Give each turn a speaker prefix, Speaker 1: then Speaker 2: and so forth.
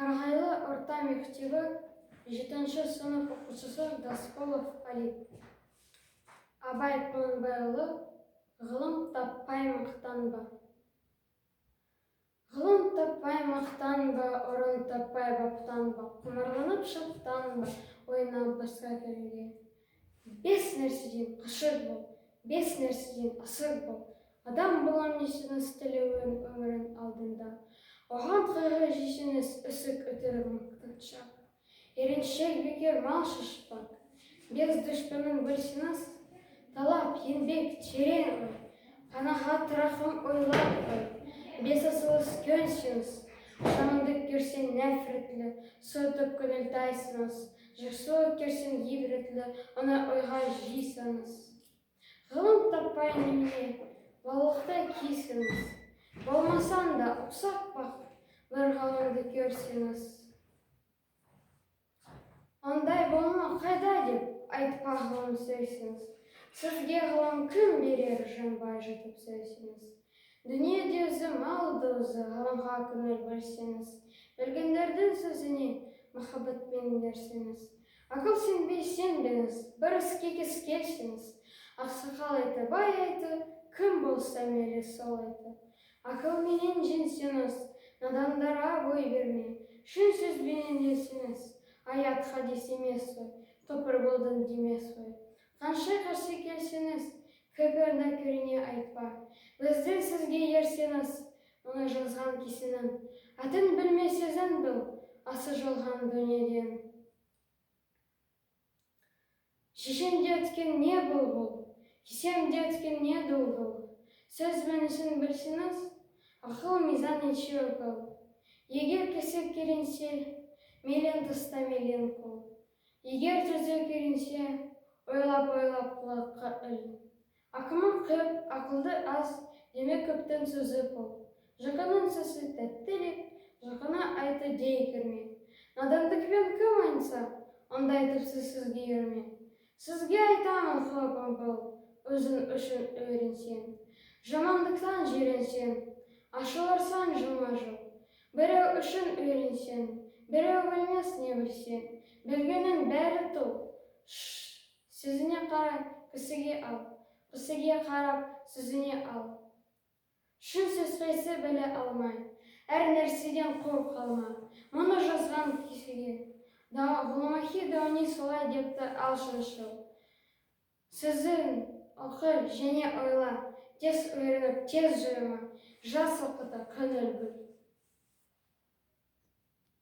Speaker 1: Қарағайлы орта мектебі 7-ші сынып оқушысы Дасполов Али. Абай Құнанбайұлы, ғылым таппай мақтанба. Ғылым таппай мақтанба, орын таппай баптанба, құмарланып шаттанба, ойнап басқа көруге. 5 нәрседен қашық бол, 5 нәрседен асық бол. Адам болам несіңіз тілеуін өмірін алдында. Оған қайғы жесіңіз үсік өтірік мақтаншақ. Еріншек бекер мал шашпақ. 5 дұшпанын білсеңіз, талап, еңбек, терең ой. Қанағат рахым ойлап қой. 5 асылыс көнсеңіз, жамандық көрсең нәфретлі, сотып көңілтайсыңыз. Жақсылық көрсең ебіретлі, оны ойға жейсіңіз. Ғылым таппай немене, балықтай кейсіңіз. Болмасан да ұқсап бақ, бір ғылымды көрсеңіз. Ондай болма қайда деп айтпа ғылым сөйсіңіз. Сізге ғылым кім берер жанбай жатып сөйсіңіз. Дүниеде өзі малды өзі ғылымға көңіл бөлсеңіз. Білгендердің сөзіне махаббатпен берсеңіз. Ақыл сенбей сенбеңіз, бір іске келсеңіз. Ақсақал айты, бай айты, кім болса мейлі сол айты. Ақыл менен женсеңіз, надандарға бой берме. Шын сөзбенен десеңіз, аят хадис емес қой, топыр болдың демес қой. Қанша қарсы келсеңіз, көпір нәкіріне айтпа. Біздің сізге ерсеңіз, оны жазған кесенің. Атын білмесезін біл, асы жолған дүниеден. Шешемде өткен не бұл, кесемде өткен не дұл. Сөз мәнісін білсеңіз, ақыл мизан ече өкіл. Егер кесек керенсе, мейлен тұста мейлен қол. Егер түзу керенсе, ойлап құлаққа үл. Ақымын көп, ақылды аз, деме көптің сөзі бол. Жақының сөзі тәттілік, жақына айты дей кірме. Надандықпен кім айнса, онда айтып сізге ерме. Сізге айтамын құлапым бол, өзің үшін өренсен. Жамандықтан жиренсен, ашыларсан жылма-жыл. Біреу үшін өренсен, біреу білмес не білсен. Білгенін бәрі тұл. Сөзіне қарай кісіге ал, кісіге қарап сөзіне ал. Шын сөз қайсы біле алмай, әр нәрседен құр қалма. Мұны жазған кісіге. Ғұламахи дауни солай депті ал шыншыл. Сөзін оқы және ойла, тез үйреніп, тез жойма. Жас оқыта көңіл бөл.